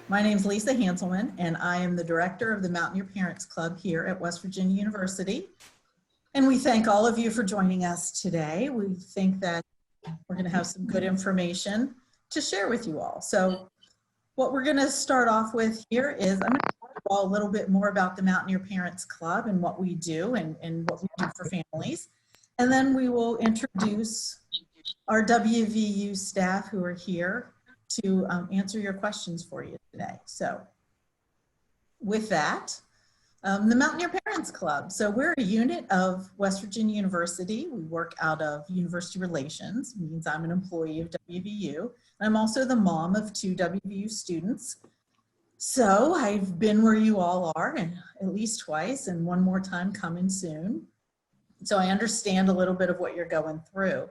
My name is Lisa Hanselman, and I am the director of the Mountaineer Parents Club here at West Virginia University. And we thank all of you for joining us today. We think that we're going to have some good information to share with you all. So what we're going to start off with here is I'm going to talk to you all a little bit more about the Mountaineer Parents Club and what we do and what we do for families. And then we will introduce our WVU staff who are here to answer your questions for you today. So with that, the Mountaineer Parents Club. So we're a unit of West Virginia University. We work out of University Relations, means I'm an employee of WVU. I'm also the mom of 2 WVU students. So I've been where you all are, and at least twice, and one more time coming soon. So I understand a little bit of what you're going through.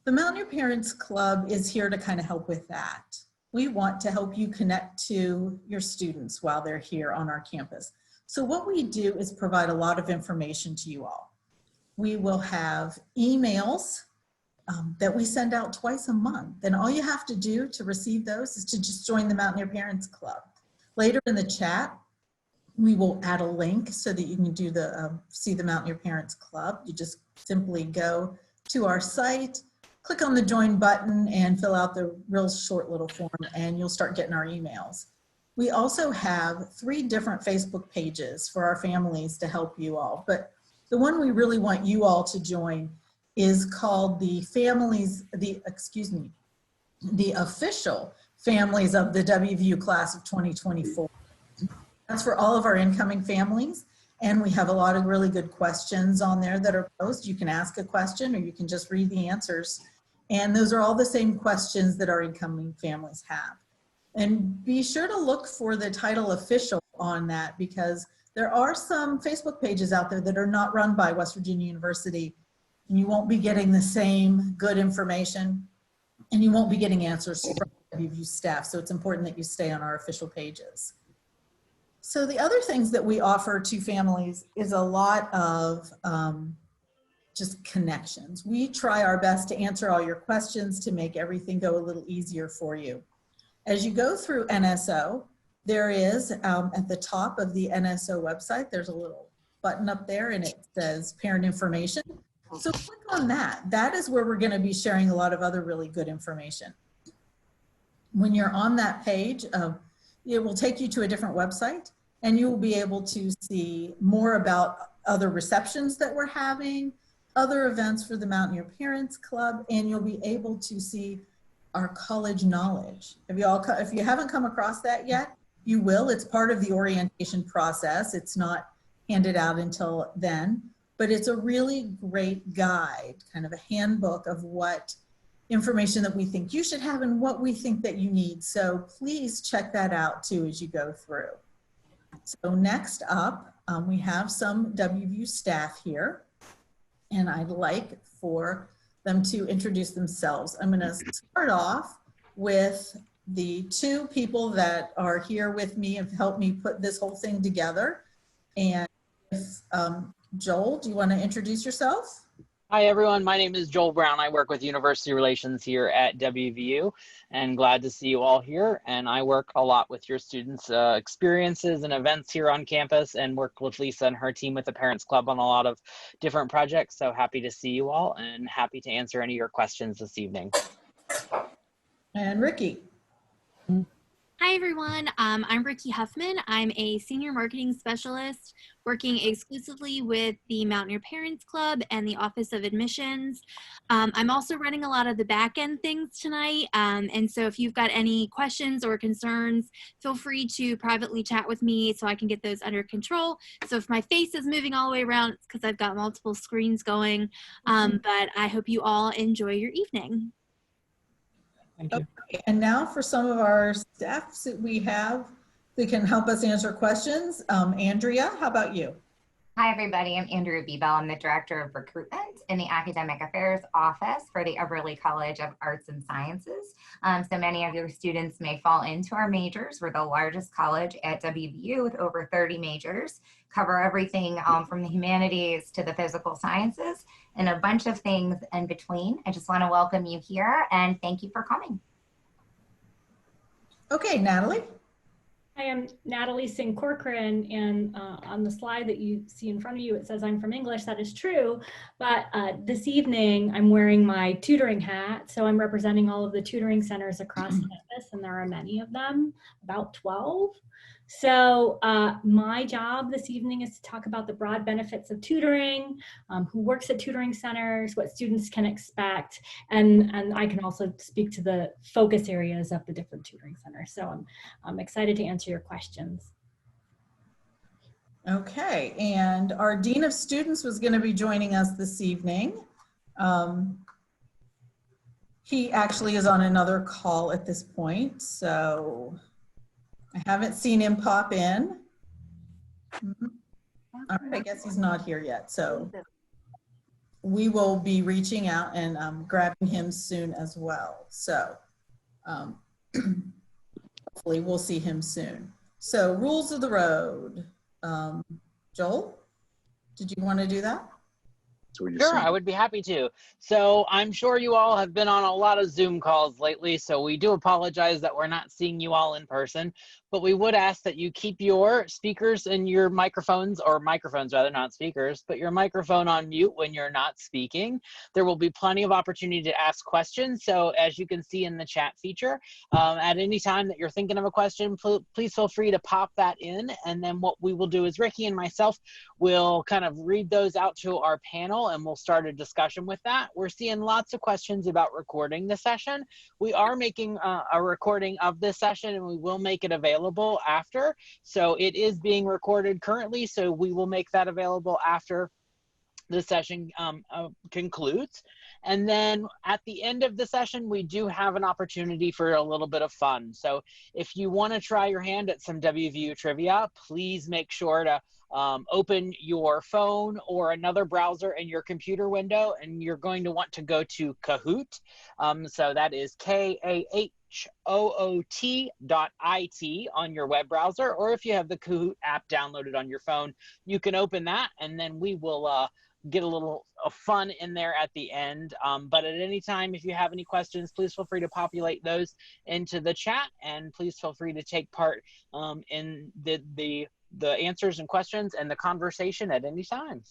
The Mountaineer Parents Club is here to kind of help with that. We want to help you connect to your students while they're here on our campus. So what we do is provide a lot of information to you all. We will have emails that we send out twice a month. And all you have to do to receive those is to just join the Mountaineer Parents Club. Later in the chat, we will add a link so that you can do see the Mountaineer Parents Club. You just simply go to our site, click on the join button and fill out the real short little form and you'll start getting our emails. We also have 3 different Facebook pages for our families to help you all, but the one we really want you all to join is called the official families of the WVU class of 2024. That's for all of our incoming families. And we have a lot of really good questions on there that are posted. You can ask a question or you can just read the answers. And those are all the same questions that our incoming families have. And be sure to look for the title official on that because there are some Facebook pages out there that are not run by West Virginia University. And you won't be getting the same good information and you won't be getting answers from WVU staff. So it's important that you stay on our official pages. So the other things that we offer to families is a lot of just connections. We try our best to answer all your questions to make everything go a little easier for you. As you go through NSO, there is at the top of the NSO website, there's a little button up there and it says parent information. So click on that. That is where we're going to be sharing a lot of other really good information. When you're on that page, it will take you to a different website and you will be able to see more about other receptions that we're having, other events for the Mountaineer Parents Club, and you'll be able to see our college knowledge. If you haven't come across that yet, you will. It's part of the orientation process. It's not handed out until then, but it's a really great guide, kind of a handbook of what information that we think you should have and what we think that you need. So please check that out too as you go through. So next up, we have some WVU staff here. And I'd like for them to introduce themselves. I'm going to start off with the 2 people that are here with me and helped me put this whole thing together. And if, Joel, do you want to introduce yourself? Hi, everyone. My name is Joel Brown. I work with University Relations here at WVU and glad to see you all here. And I work a lot with your students' experiences and events here on campus and work with Lisa and her team with the Parents Club on a lot of different projects. So happy to see you all and happy to answer any of your questions this evening. And Ricky. Hi, everyone. I'm Ricky Huffman. I'm a senior marketing specialist working exclusively with the Mountaineer Parents Club and the Office of Admissions. I'm also running a lot of the back end things tonight. And so if you've got any questions or concerns, feel free to privately chat with me so I can get those under control. So if my face is moving all the way around, it's because I've got multiple screens going. But I hope you all enjoy your evening. Thank you. Okay. And now for some of our staff that we have that can help us answer questions. Andrea, how about you? Hi, everybody. I'm Andrea Bebel. I'm the Director of Recruitment in the Academic Affairs Office for the Everly College of Arts and Sciences. So many of your students may fall into our majors. We're the largest college at WVU with over 30 majors, cover everything from the humanities to the physical sciences and a bunch of things in between. I just want to welcome you here and thank you for coming. Okay, Natalie. Hi, I'm Natalie Singh Corcoran, and on the slide that you see in front of you, it says I'm from English. That is true, but this evening I'm wearing my tutoring hat, so I'm representing all of the tutoring centers across campus, and there are many of them, about 12. So my job this evening is to talk about the broad benefits of tutoring, who works at tutoring centers, what students can expect, and I can also speak to the focus areas of the different tutoring centers. So I'm excited to answer your questions. Okay, and our Dean of Students was going to be joining us this evening. He actually is on another call at this point, so I haven't seen him pop in. All right, I guess he's not here yet, so we will be reaching out and grabbing him soon as well. So hopefully we'll see him soon. So rules of the road. Joel, did you want to do that? Sure, I would be happy to. So I'm sure you all have been on a lot of Zoom calls lately, so we do apologize that we're not seeing you all in person, but we would ask that you keep your speakers and your microphones, or microphones rather, not speakers, but your microphone on mute when you're not speaking. There will be plenty of opportunity to ask questions. So as you can see in the chat feature, at any time that you're thinking of a question, please feel free to pop that in. And then what we will do is Ricky and myself will kind of read those out to our panel, and we'll start a discussion with that. We're seeing lots of questions about recording the session. We are making a recording of this session, and we will make it available after. So it is being recorded currently, so we will make that available after the session concludes. And then at the end of the session, we do have an opportunity for a little bit of fun. So if you want to try your hand at some WVU trivia, please make sure to open your phone or another browser in your computer window, and you're going to want to go to Kahoot. So that is KAHOOT.IT on your web browser, or if you have the Kahoot app downloaded on your phone, you can open that, and then we will get a little fun in there at the end. But at any time, if you have any questions, please feel free to populate those into the chat, and please feel free to take part in the answers and questions and the conversation at any time.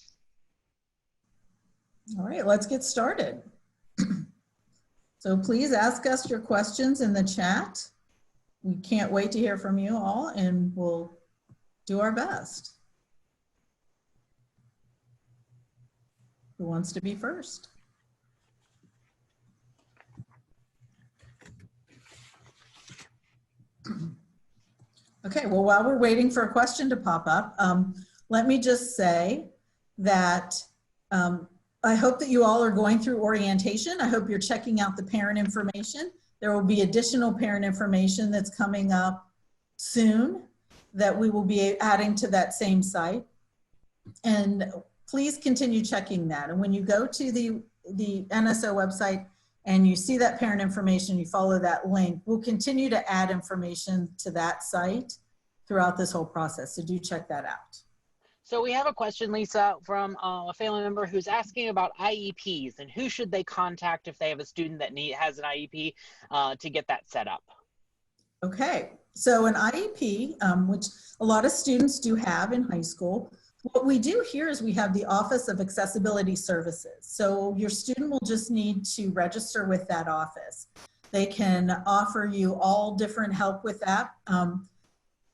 All right, let's get started. So please ask us your questions in the chat. We can't wait to hear from you all, and we'll do our best. Who wants to be first? Okay, well, while we're waiting for a question to pop up, let me just say that I hope that you all are going through orientation. I hope you're checking out the parent information. There will be additional parent information that's coming up soon that we will be adding to that same site. And please continue checking that. And when you go to the NSO website and you see that parent information, you follow that link, we'll continue to add information to that site throughout this whole process. So do check that out. So we have a question, Lisa, from a family member who's asking about IEPs and who should they contact if they have a student that has an IEP to get that set up. Okay, so an IEP, which a lot of students do have in high school, what we do here is we have the Office of Accessibility Services. So your student will just need to register with that office. They can offer you all different help with that.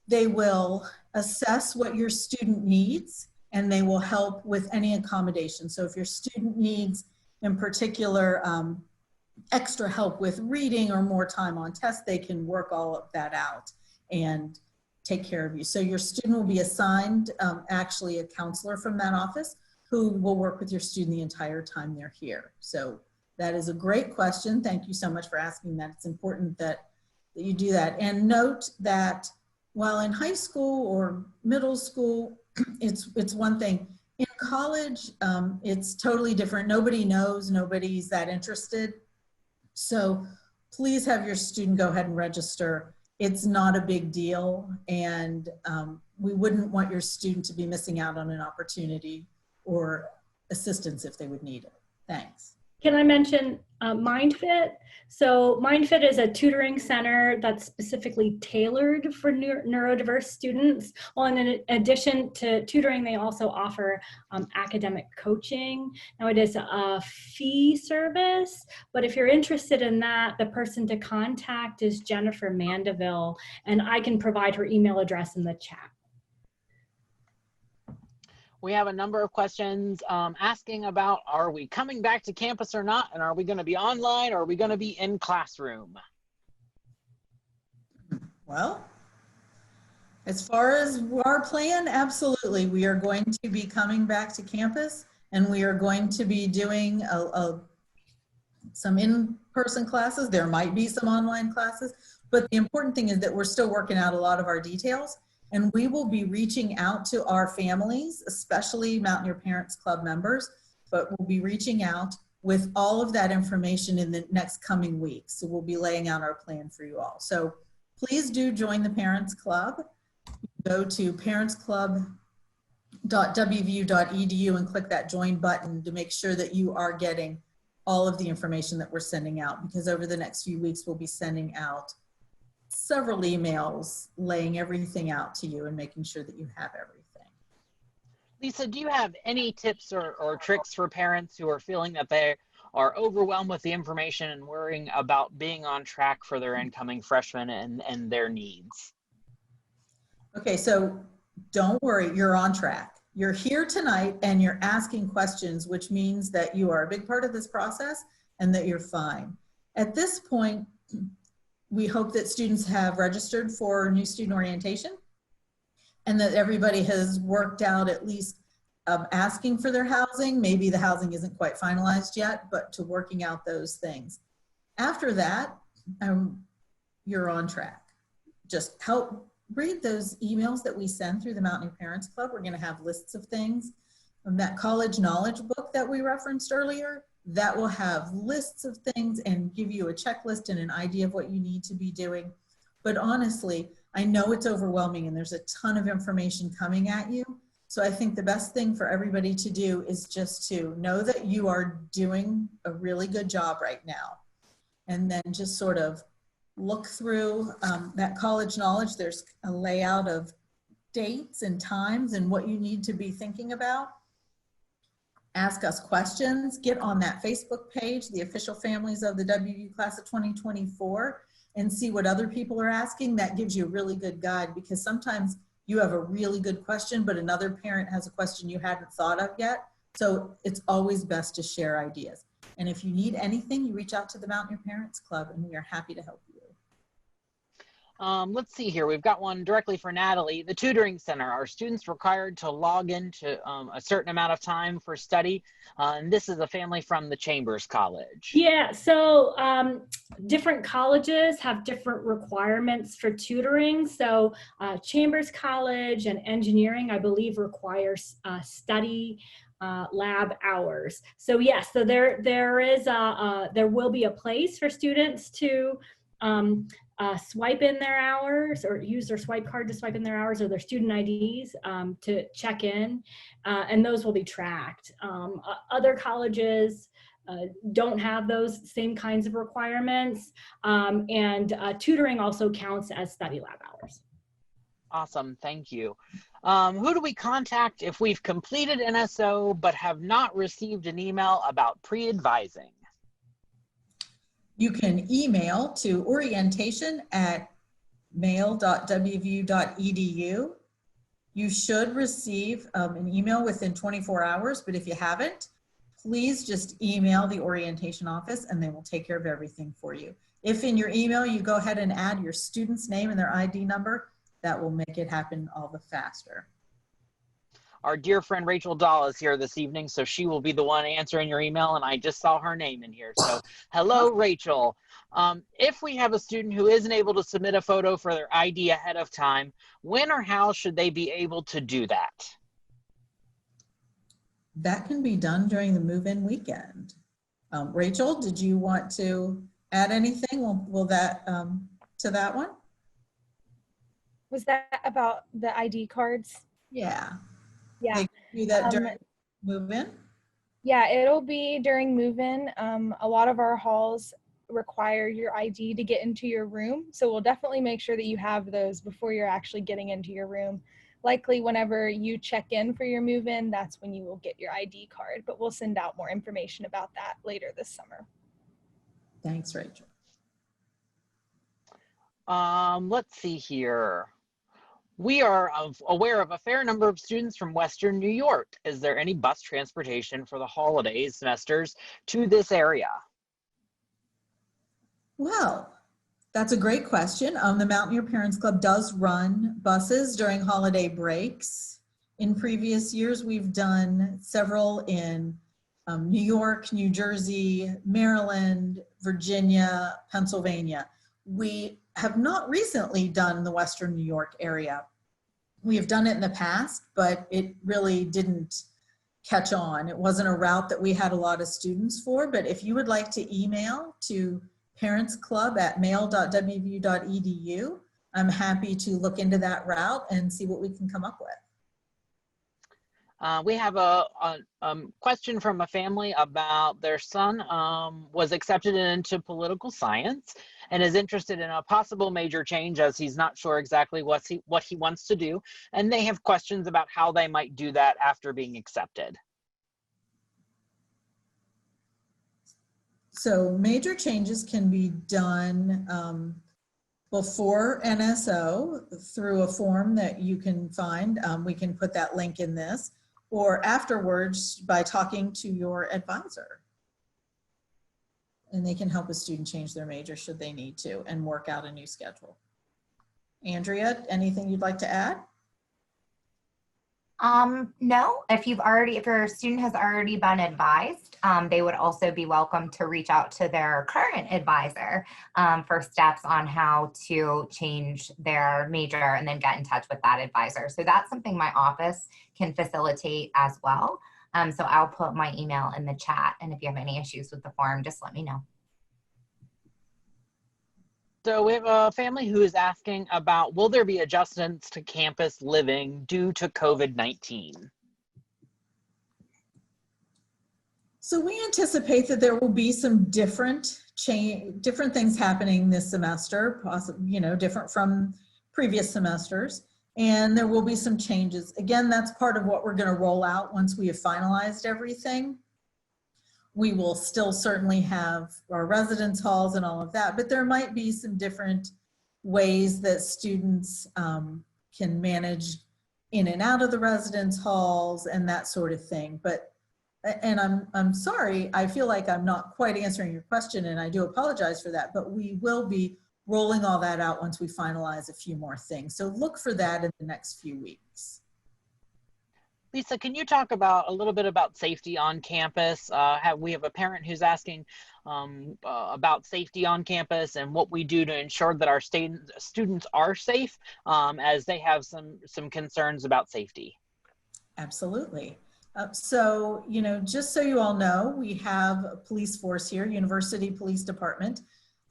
They will assess what your student needs, and they will help with any accommodation. So if your student needs, in particular, extra help with reading or more time on tests, they can work all of that out and take care of you. So your student will be assigned actually a counselor from that office who will work with your student the entire time they're here. So that is a great question. Thank you so much for asking that. It's important that you do that. And note that while in high school or middle school, it's one thing. In college, it's totally different. Nobody knows, nobody's that interested. So please have your student go ahead and register. It's not a big deal, and we wouldn't want your student to be missing out on an opportunity or assistance if they would need it. Thanks. Can I mention, MindFit. So MindFit is a tutoring center that's specifically tailored for neurodiverse students. Well, and in addition to tutoring, they also offer academic coaching. Now it is a fee service, but if you're interested in that, the person to contact is Jennifer Mandeville, and I can provide her email address in the chat. We have a number of questions asking about, are we coming back to campus or not? And are we going to be online or are we going to be in classroom? Well, as far as our plan, absolutely. We are going to be coming back to campus, and we are going to be doing some in-person classes. There might be some online classes, but the important thing is that we're still working out a lot of our details. And we will be reaching out to our families, especially Mountaineer Parents Club members, but we'll be reaching out with all of that information in the next coming weeks. So we'll be laying out our plan for you all. So please do join the Parents Club. Go to parentsclub.wvu.edu and click that join button to make sure that you are getting all of the information that we're sending out, because over the next few weeks, we'll be sending out several emails laying everything out to you and making sure that you have everything. Lisa, do you have any tips or tricks for parents who are feeling that they are overwhelmed with the information and worrying about being on track for their incoming freshmen and their needs? Okay, so don't worry, you're on track. You're here tonight and you're asking questions, which means that you are a big part of this process and that you're fine. At this point, we hope that students have registered for new student orientation and that everybody has worked out at least asking for their housing. Maybe the housing isn't quite finalized yet, but to working out those things. After that, you're on track. Just read those emails that we send through the Mountaineer Parents Club. We're gonna have lists of things. From that college knowledge book that we referenced earlier, that will have lists of things and give you a checklist and an idea of what you need to be doing. But honestly, I know it's overwhelming and there's a ton of information coming at you. So I think the best thing for everybody to do is just to know that you are doing a really good job right now. And then just sort of look through that college knowledge. There's a layout of dates and times and what you need to be thinking about. Ask us questions, get on that Facebook page, the official families of the WVU class of 2024, and see what other people are asking. That gives you a really good guide, because sometimes you have a really good question, but another parent has a question you hadn't thought of yet. So it's always best to share ideas. And if you need anything, you reach out to the Mountaineer Parents Club and we are happy to help you. Let's see here. We've got one directly for Natalie. The tutoring center. Are students required to log into a certain amount of time for study? And this is a family from the Chambers College. Yeah, so different colleges have different requirements for tutoring. So Chambers College and engineering, I believe, requires study lab hours. So yes, so there will be a place for students to swipe in their hours or use their swipe card to swipe in their hours or their student IDs to check in, and those will be tracked. Other colleges don't have those same kinds of requirements, and tutoring also counts as study lab hours. Awesome, thank you. Who do we contact if we've completed NSO but have not received an email about pre-advising? You can email to orientation@mail.wvu.edu. You should receive an email within 24 hours, but if you haven't, please just email the orientation office and they will take care of everything for you. If in your email you go ahead and add your student's name and their ID number, that will make it happen all the faster. Our dear friend Rachel Dahl is here this evening, so she will be the one answering your email, and I just saw her name in here. So hello, Rachel. If we have a student who isn't able to submit a photo for their ID ahead of time, when or how should they be able to do that? That can be done during the move-in weekend. Rachel, did you want to add anything? Will that to that one? Was that about the ID cards? Yeah. Yeah. They can do that during move-in? Yeah, it'll be during move-in. A lot of our halls require your ID to get into your room. So we'll definitely make sure that you have those before you're actually getting into your room. Likely whenever you check in for your move-in, that's when you will get your ID card, but we'll send out more information about that later this summer. Thanks, Rachel. Let's see here. We are aware of a fair number of students from Western New York. Is there any bus transportation for the holidays semesters to this area? Well, that's a great question. The Mountaineer Parents Club does run buses during holiday breaks. In previous years, we've done several in New York, New Jersey, Maryland, Virginia, Pennsylvania. We have not recently done the Western New York area. We have done it in the past, but it really didn't catch on. It wasn't a route that we had a lot of students for, but if you would like to email to parentsclub@mail.wvu.edu, I'm happy to look into that route and see what we can come up with. We have a question from a family about their son was accepted into political science and is interested in a possible major change as he's not sure exactly what he wants to do. And they have questions about how they might do that after being accepted. So major changes can be done before NSO through a form that you can find. We can put that link in this, or afterwards by talking to your advisor. And they can help a student change their major should they need to and work out a new schedule. Andrea, anything you'd like to add? No, if your student has already been advised, they would also be welcome to reach out to their current advisor for steps on how to change their major and then get in touch with that advisor. So that's something my office can facilitate as well. So I'll put my email in the chat, and if you have any issues with the form, just let me know. So we have a family who is asking about, will there be adjustments to campus living due to COVID-19? So we anticipate that there will be some different things happening this semester, possibly, different from previous semesters, and there will be some changes. Again, that's part of what we're going to roll out once we have finalized everything. We will still certainly have our residence halls and all of that, but there might be some different ways that students can manage in and out of the residence halls and that sort of thing. And I'm sorry, I feel like I'm not quite answering your question, and I do apologize for that, but we will be rolling all that out once we finalize a few more things. So look for that in the next few weeks. Lisa, can you talk about a little bit about safety on campus? We have a parent who's asking about safety on campus and what we do to ensure that our students are safe as they have some concerns about safety. Absolutely. So, just so you all know, we have a police force here, University Police Department.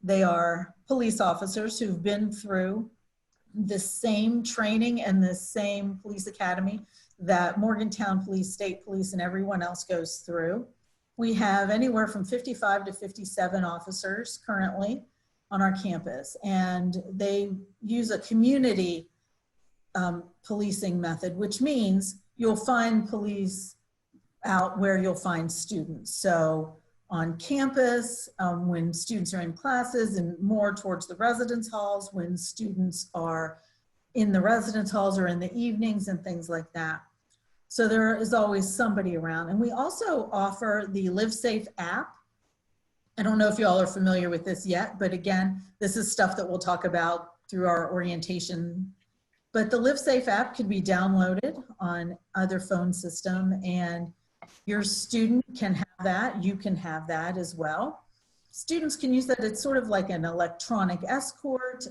They are police officers who've been through the same training and the same police academy that Morgantown Police, State Police, and everyone else goes through. We have anywhere from 55 to 57 officers currently on our campus, and they use a community policing method, which means you'll find police out where you'll find students. So on campus, when students are in classes, and more towards the residence halls when students are in the residence halls or in the evenings and things like that. So there is always somebody around. And we also offer the Live Safe app. I don't know if y'all are familiar with this yet, but again, this is stuff that we'll talk about through our orientation. But the Live Safe app can be downloaded on either phone system, and your student can have that. You can have that as well. Students can use that. It's sort of like an electronic escort.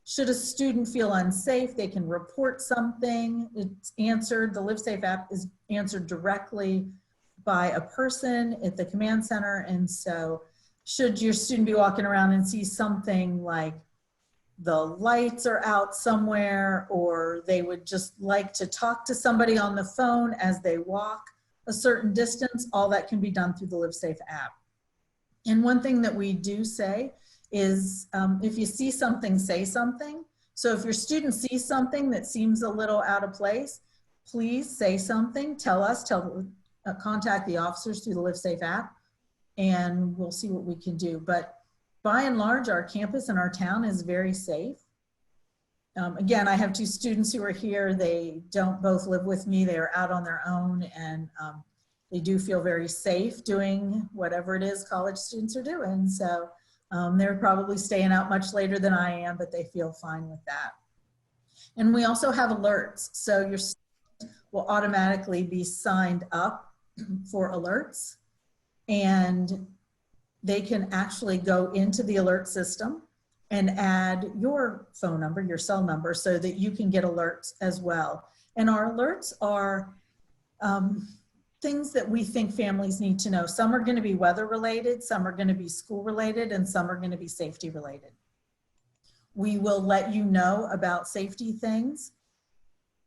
Should a student feel unsafe, they can report something. It's answered. The Live Safe app is answered directly by a person at the command center. And so should your student be walking around and see something like the lights are out somewhere, or they would just like to talk to somebody on the phone as they walk, a certain distance, all that can be done through the LiveSafe app. And one thing that we do say is if you see something, say something. So if your student sees something that seems a little out of place, please say something, tell us, contact the officers through the LiveSafe app, and we'll see what we can do. But by and large, our campus and our town is very safe. Again, I have two students who are here. They don't both live with me. They are out on their own, and they do feel very safe doing whatever it is college students are doing. So they're probably staying out much later than I am, but they feel fine with that. And we also have alerts. So your student will automatically be signed up for alerts, and they can actually go into the alert system and add your phone number, your cell number, so that you can get alerts as well. And our alerts are things that we think families need to know. Some are going to be weather related, some are going to be school related, and some are going to be safety related. We will let you know about safety things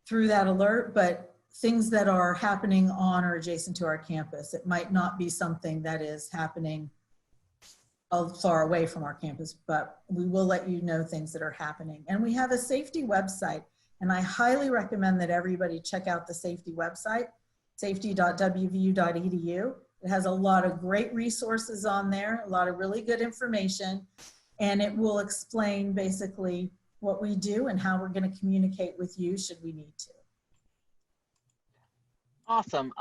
through that alert, but things that are happening on or adjacent to our campus. It might not be something that is happening far away from our campus, but we will let you know things that are happening. And we have a safety website, and I highly recommend that everybody check out the safety website, safety.wvu.edu. It has a lot of great resources on there, a lot of really good information, and it will explain basically what we do and how we're going to communicate with you should we need to. Awesome.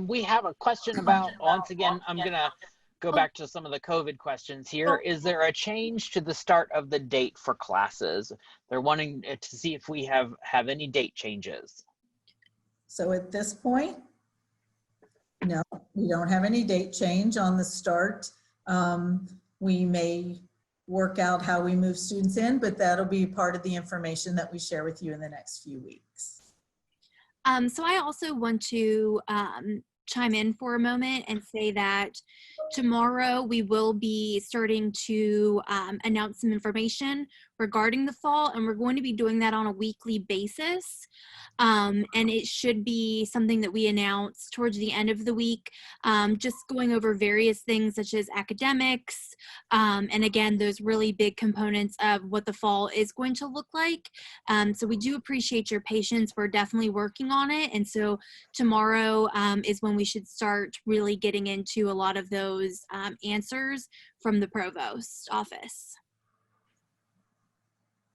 We have a question about, once again, I'm going to go back to some of the COVID questions here. Is there a change to the start of the date for classes? They're wanting to see if we have any date changes. So at this point, no, we don't have any date change on the start. We may work out how we move students in, but that'll be part of the information that we share with you in the next few weeks. So I also want to chime in for a moment and say that tomorrow we will be starting to announce some information regarding the fall, and we're going to be doing that on a weekly basis. And it should be something that we announce towards the end of the week, just going over various things such as academics, and again, those really big components of what the fall is going to look like. So we do appreciate your patience. We're definitely working on it. And so tomorrow is when we should start really getting into a lot of those answers from the provost office.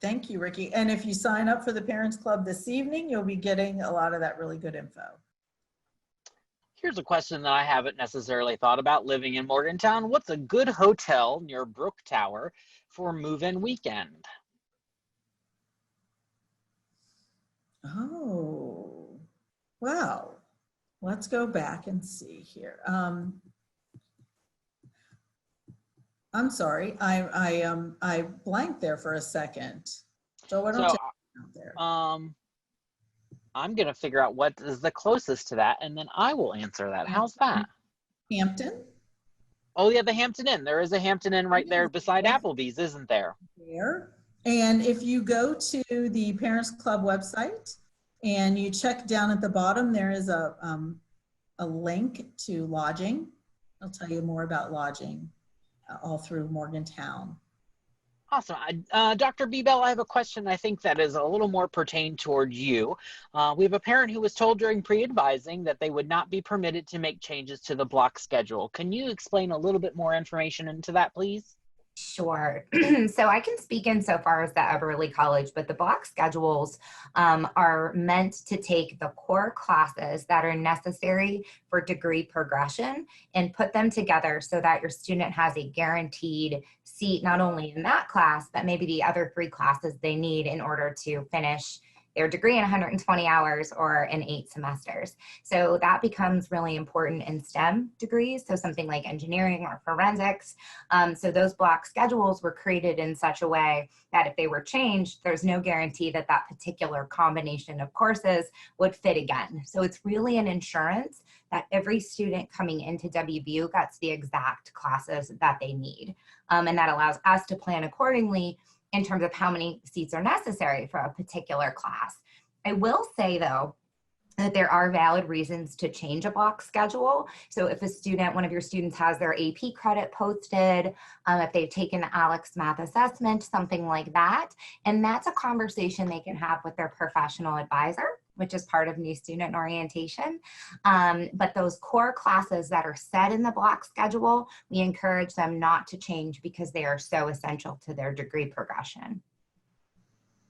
Thank you, Ricky. And if you sign up for the Parents Club this evening, you'll be getting a lot of that really good info. Here's a question that I haven't necessarily thought about living in Morgantown. What's a good hotel near Brook Tower for move-in weekend? Oh, wow. Let's go back and see here. I'm sorry, I blanked there for a second. So why don't you out there? I'm gonna figure out what is the closest to that, and then I will answer that. How's that? Hampton. Oh yeah, the Hampton Inn. There is a Hampton Inn right there beside Applebee's, isn't there? There. And if you go to the Parents Club website and you check down at the bottom, there is a link to lodging. I'll tell you more about lodging all through Morgantown. Awesome. Dr. Bebel, I have a question I think that is a little more pertained toward you. We have a parent who was told during pre-advising that they would not be permitted to make changes to the block schedule. Can you explain a little bit more information into that, please? Sure. So I can speak in so far as the Eberly College, but the block schedules are meant to take the core classes that are necessary for degree progression and put them together so that your student has a guaranteed seat, not only in that class, but maybe the other 3 classes they need in order to finish their degree in 120 hours or in 8 semesters. So that becomes really important in STEM degrees, so something like engineering or forensics. So those block schedules were created in such a way that if they were changed, there's no guarantee that that particular combination of courses would fit again. So it's really an insurance that every student coming into WVU gets the exact classes that they need. And that allows us to plan accordingly in terms of how many seats are necessary for a particular class. I will say though, that there are valid reasons to change a block schedule. So if a student, one of your students has their AP credit posted, if they've taken the Alex Math assessment, something like that, and that's a conversation they can have with their professional advisor, which is part of new student orientation. But those core classes that are set in the block schedule, we encourage them not to change because they are so essential to their degree progression.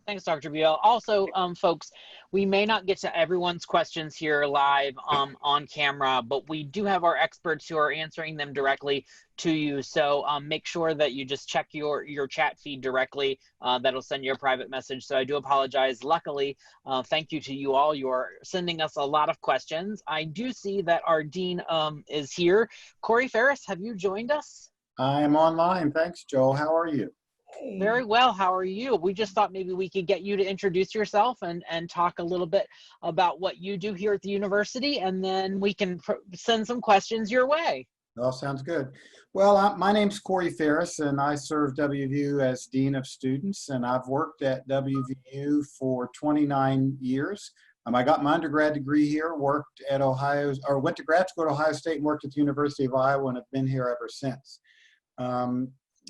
Thanks, Dr. Beal. Also, folks, we may not get to everyone's questions here live on camera, but we do have our experts who are answering them directly to you. So make sure that you just check your chat feed directly. That'll send you a private message. So I do apologize. Luckily, thank you to you all. You are sending us a lot of questions. I do see that our dean is here. Corey Ferris, have you joined us? I am online. Thanks, Joel. How are you? Very well. How are you? We just thought maybe we could get you to introduce yourself and talk a little bit about what you do here at the university, and then we can send some questions your way. All sounds good. Well, my name's Corey Ferris, and I serve WVU as Dean of Students, and I've worked at WVU for 29 years. I got my undergrad degree here, worked at went to grad school at Ohio State and worked at the University of Iowa, and have been here ever since.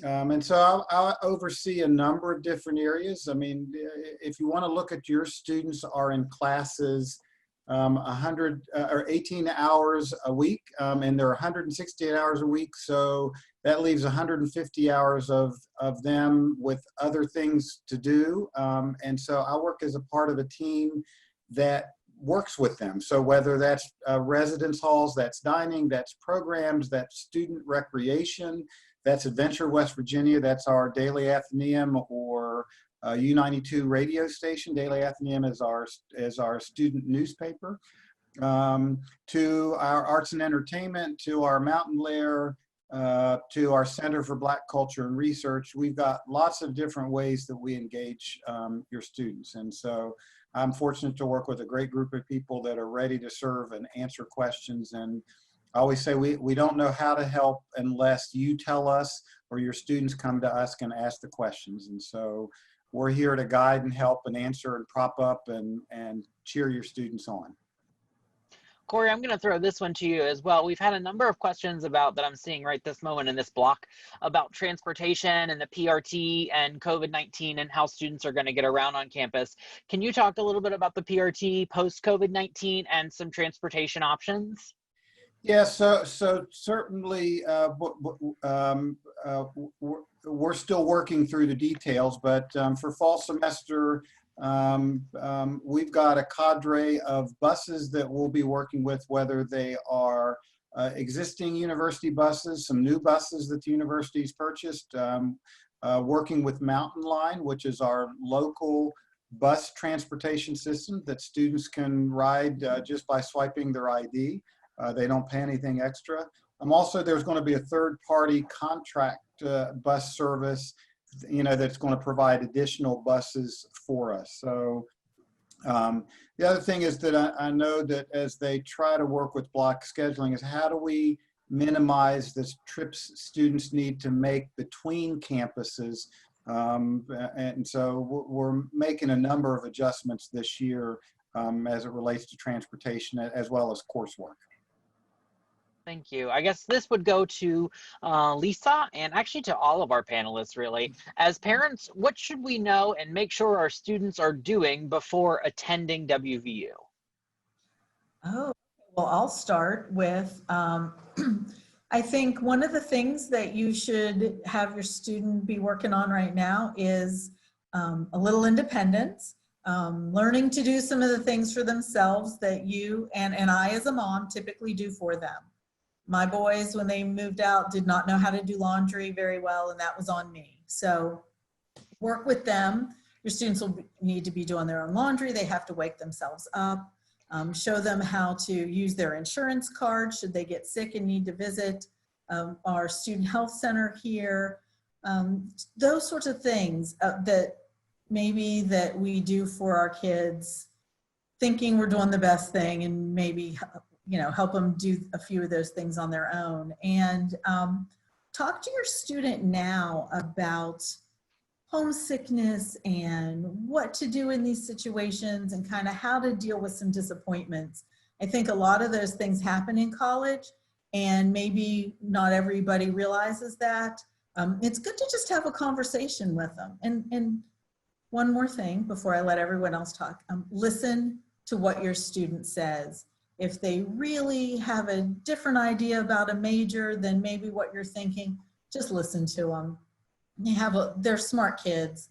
And so I oversee a number of different areas. I mean, if you want to look at your students are in classes 100 or 18 hours a week, and they're 168 hours a week. So that leaves 150 hours of them with other things to do. And so I work as a part of a team that works with them. So whether that's residence halls, that's dining, that's programs, that's student recreation, that's Adventure West Virginia, that's our Daily Athenaeum or U92 radio station. Daily Athenaeum is our student newspaper. To our arts and entertainment, to our Mountaineer, to our Center for Black Culture and Research. We've got lots of different ways that we engage your students. And so I'm fortunate to work with a great group of people that are ready to serve and answer questions. And I always say we don't know how to help unless you tell us or your students come to us and ask the questions. And so we're here to guide and help and answer and prop up and cheer your students on. Corey, I'm going to throw this one to you as well. We've had a number of questions about that I'm seeing right this moment in this block about transportation and the PRT and COVID-19 and how students are going to get around on campus. Can you talk a little bit about the PRT post-COVID-19 and some transportation options? Yeah, so certainly we're still working through the details, but for fall semester, we've got a cadre of buses that we'll be working with, whether they are existing university buses, some new buses that the university's purchased, working with Mountain Line, which is our local bus transportation system that students can ride just by swiping their ID. They don't pay anything extra. Also, there's going to be a third-party contract bus service, that's going to provide additional buses for us. So the other thing is that I know that as they try to work with block scheduling is how do we minimize the trips students need to make between campuses. And so we're making a number of adjustments this year as it relates to transportation as well as coursework. Thank you. I guess this would go to Lisa and actually to all of our panelists, really. As parents, what should we know and make sure our students are doing before attending WVU? Oh, well, I'll start with, I think one of the things that you should have your student be working on right now is a little independence, learning to do some of the things for themselves that you and I as a mom typically do for them. My boys, when they moved out, did not know how to do laundry very well, and that was on me. So work with them. Your students will need to be doing their own laundry. They have to wake themselves up. Show them how to use their insurance card should they get sick and need to visit our student health center here. Those sorts of things that maybe that we do for our kids, thinking we're doing the best thing, and maybe help them do a few of those things on their own. And talk to your student now about homesickness and what to do in these situations and kind of how to deal with some disappointments. I think a lot of those things happen in college, and maybe not everybody realizes that. It's good to just have a conversation with them. And one more thing before I let everyone else talk, listen to what your student says. If they really have a different idea about a major than maybe what you're thinking, just listen to them. They're smart kids,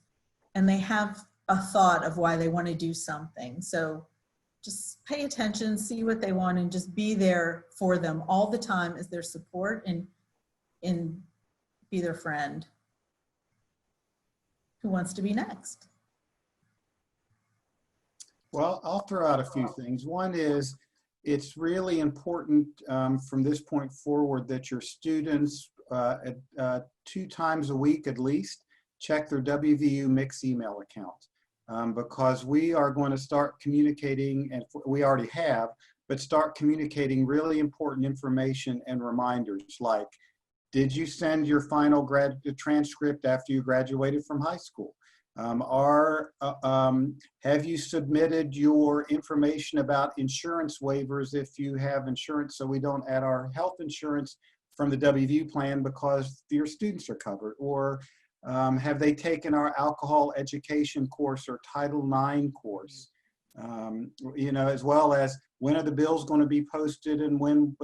and they have a thought of why they want to do something. So just pay attention, see what they want, and just be there for them all the time as their support and be their friend. Who wants to be next? Well, I'll throw out a few things. One is, it's really important from this point forward that your students 2 times a week at least check their WVU Mix email account, because we are going to start communicating, and we already have, but start communicating really important information and reminders like, did you send your final transcript after you graduated from high school? Have you submitted your information about insurance waivers if you have insurance, so we don't add our health insurance from the WVU plan because your students are covered? Or have they taken our alcohol education course or Title IX course? You know, as well as when are the bills going to be posted, and when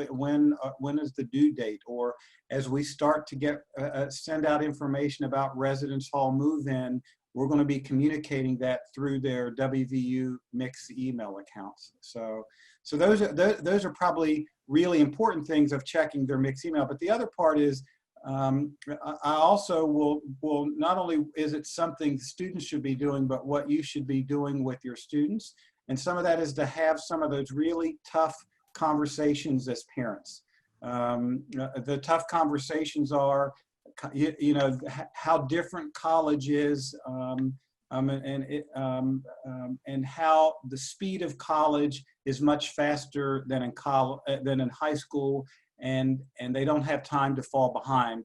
is the due date? Or as we start to get send out information about residence hall move-in, we're going to be communicating that through their WVU Mix email accounts. So those are probably really important things of checking their Mix email. But the other part is, I also will not only is it something students should be doing, but what you should be doing with your students. And some of that is to have some of those really tough conversations as parents. The tough conversations are, you know, how different college is, and how the speed of college is much faster than in high school, and they don't have time to fall behind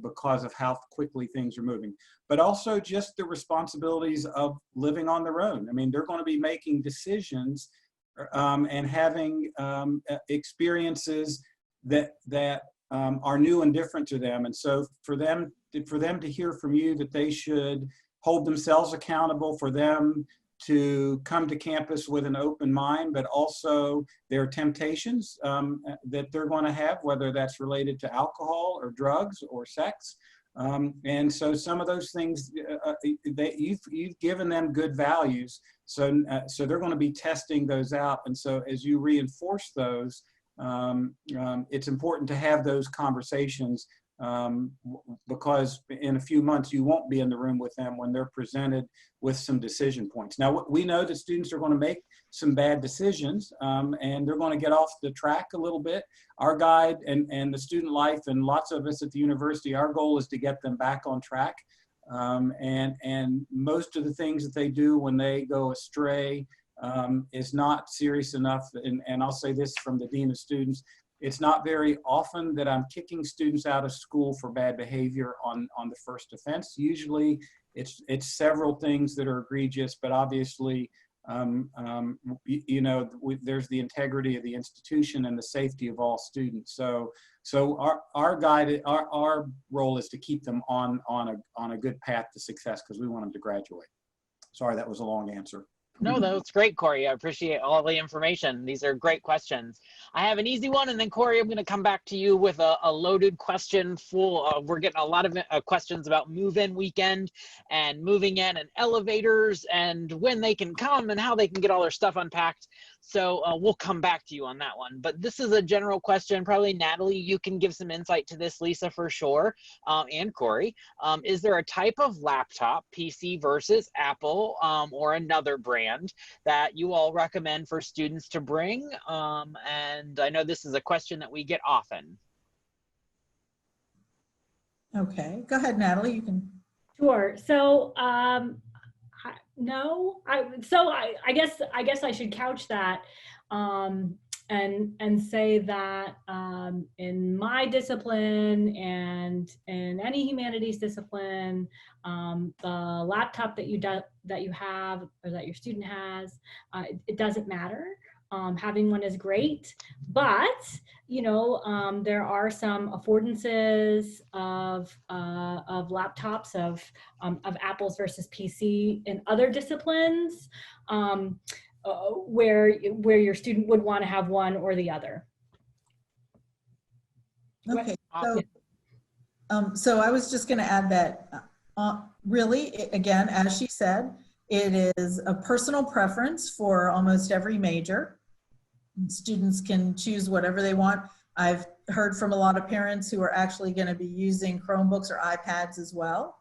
because of how quickly things are moving. But also just the responsibilities of living on their own. I mean, they're going to be making decisions and having experiences that are new and different to them. And so for them to hear from you that they should hold themselves accountable, for them to come to campus with an open mind, but also their temptations that they're going to have, whether that's related to alcohol or drugs or sex. And so some of those things that you've given them good values. So they're going to be testing those out. And so as you reinforce those, it's important to have those conversations, because in a few months you won't be in the room with them when they're presented with some decision points. Now, we know that students are going to make some bad decisions, and they're going to get off the track a little bit. Our guide and the student life, and lots of us at the university, our goal is to get them back on track. And most of the things that they do when they go astray is not serious enough. And I'll say this from the Dean of Students, it's not very often that I'm kicking students out of school for bad behavior on the first offense. Usually it's several things that are egregious, but obviously, you know, there's the integrity of the institution and the safety of all students. So our role is to keep them on a good path to success, because we want them to graduate. Sorry, that was a long answer. No, that's great, Corey. I appreciate all the information. These are great questions. I have an easy one, and then Corey, I'm going to come back to you with a loaded question full of, we're getting a lot of questions about move-in weekend and moving in and elevators and when they can come and how they can get all their stuff unpacked. So we'll come back to you on that one. But this is a general question. Probably Natalie, you can give some insight to this, Lisa, for sure, and Corey. Is there a type of laptop, PC versus Apple, or another brand that you all recommend for students to bring? And I know this is a question that we get often. Okay, go ahead, Natalie, you can. Sure. So no, I guess I should couch that. and say that in my discipline and in any humanities discipline, the laptop that you have or that your student has, it doesn't matter. Having one is great, but there are some affordances of laptops of Apple's versus PC in other disciplines. Where your student would want to have one or the other. Okay, so I was just going to add that really, again, as she said, it is a personal preference for almost every major. Students can choose whatever they want. I've heard from a lot of parents who are actually going to be using Chromebooks or iPads as well.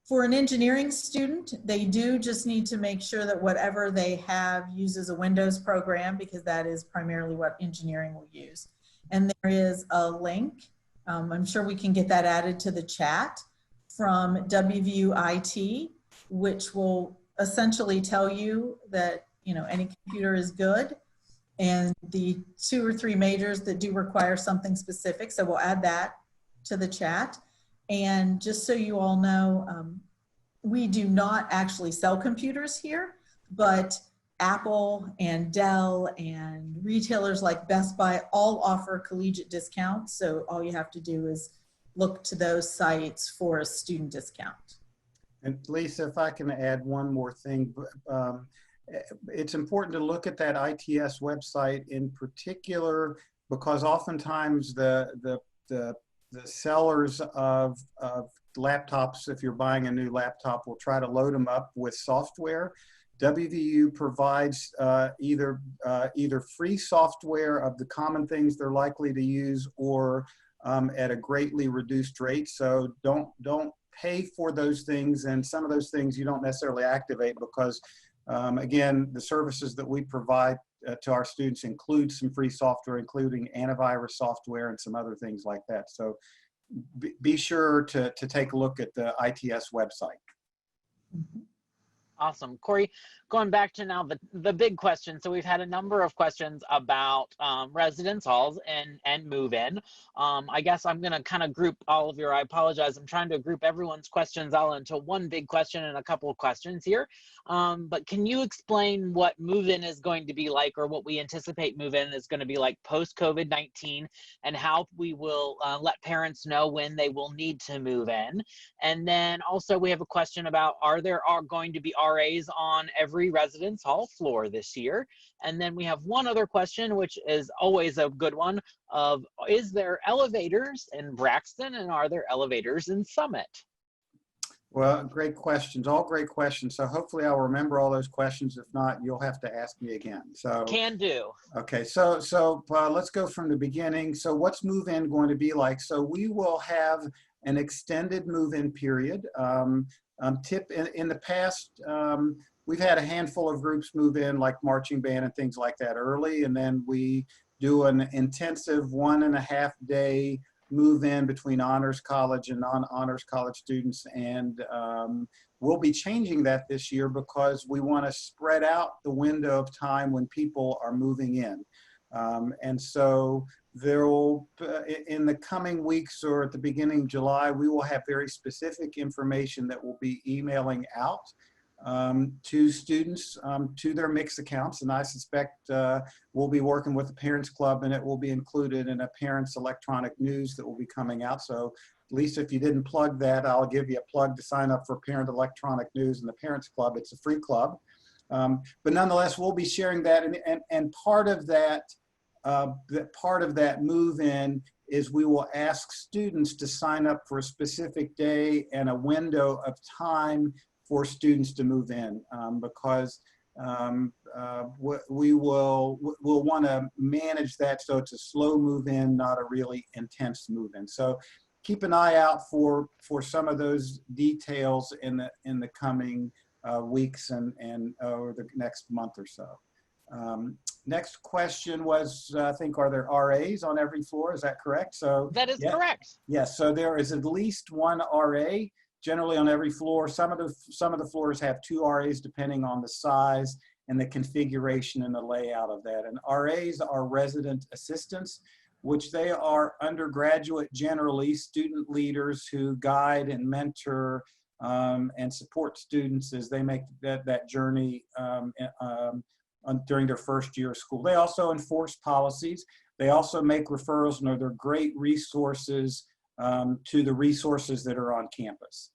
For an engineering student, they do just need to make sure that whatever they have uses a Windows program, because that is primarily what engineering will use. And there is a link, I'm sure we can get that added to the chat, from WVU IT, which will essentially tell you that any computer is good, and the 2 or 3 majors that do require something specific. So we'll add that to the chat. And just so you all know, we do not actually sell computers here, but Apple and Dell and retailers like Best Buy all offer collegiate discounts. So all you have to do is look to those sites for a student discount. And Lisa, if I can add one more thing, it's important to look at that ITS website in particular, because oftentimes the sellers of laptops, if you're buying a new laptop, will try to load them up with software. WVU provides either free software of the common things they're likely to use, or at a greatly reduced rate. So don't pay for those things, and some of those things you don't necessarily activate because, again, the services that we provide to our students include some free software, including antivirus software and some other things like that. So be sure to take a look at the ITS website. Mm-hmm. Awesome. Corey, going back to now the big question. So we've had a number of questions about residence halls and move-in. I guess I'm going to kind of group all of your, I apologize, I'm trying to group everyone's questions all into one big question and a couple of questions here. But can you explain what move-in is going to be like, or what we anticipate move-in is going to be like post-COVID-19, and how we will let parents know when they will need to move in? And then also we have a question about, are going to be RAs on every residence hall floor this year? And then we have one other question, which is always a good one, of is there elevators in Braxton, and are there elevators in Summit? Well, great questions, all great questions. So hopefully I'll remember all those questions. If not, you'll have to ask me again. So can do. Okay, so let's go from the beginning. So what's move-in going to be like? So we will have an extended move-in period. In the past, we've had a handful of groups move in, like marching band and things like that, early, and then we do an intensive 1.5 day move in between honors college and non-honors college students. And we'll be changing that this year because we want to spread out the window of time when people are moving in. And so there will, in the coming weeks or at the beginning of July, we will have very specific information that we'll be emailing out to students, to their mixed accounts. And I suspect we'll be working with the Parents Club, and it will be included in a parents electronic news that will be coming out. So Lisa, if you didn't plug that, I'll give you a plug to sign up for Parent Electronic News in the Parents Club. It's a free club. But nonetheless, we'll be sharing that. And part of that move-in is we will ask students to sign up for a specific day and a window of time for students to move in, because we'll want to manage that so it's a slow move-in, not a really intense move-in. So keep an eye out for some of those details in the coming weeks and over the next month or so. Next question was, I think, are there RAs on every floor? Is that correct? So that is correct. Yes. So there is at least one RA generally on every floor. Some of the floors have 2 RAs depending on the size. and the configuration and the layout of that. And RAs are resident assistants, which they are undergraduate, generally student leaders who guide and mentor and support students as they make that journey during their first year of school. They also enforce policies. They also make referrals, and they're great resources to the resources that are on campus.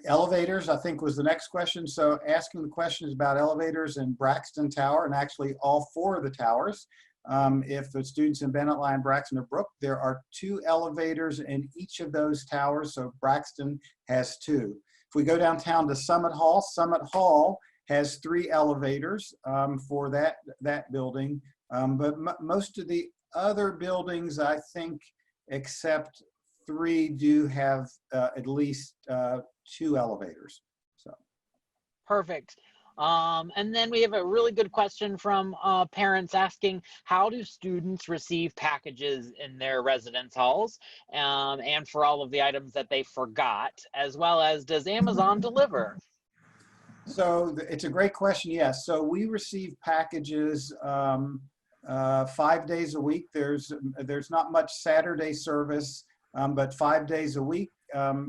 Elevators, I think, was the next question. So asking the questions about elevators in Braxton Tower, and actually all 4 of the towers. If the students in Bennett Line, Braxton, or Brook, there are 2 elevators in each of those towers. So Braxton has 2. If we go downtown to Summit Hall has 3 elevators for that building. But most of the other buildings, I think, except 3, do have at least 2 elevators. So Perfect. And then we have a really good question from parents asking, how do students receive packages in their residence halls and for all of the items that they forgot, as well as does Amazon deliver? So it's a great question. Yes. So we receive packages 5 days a week. There's not much Saturday service, but 5 days a week,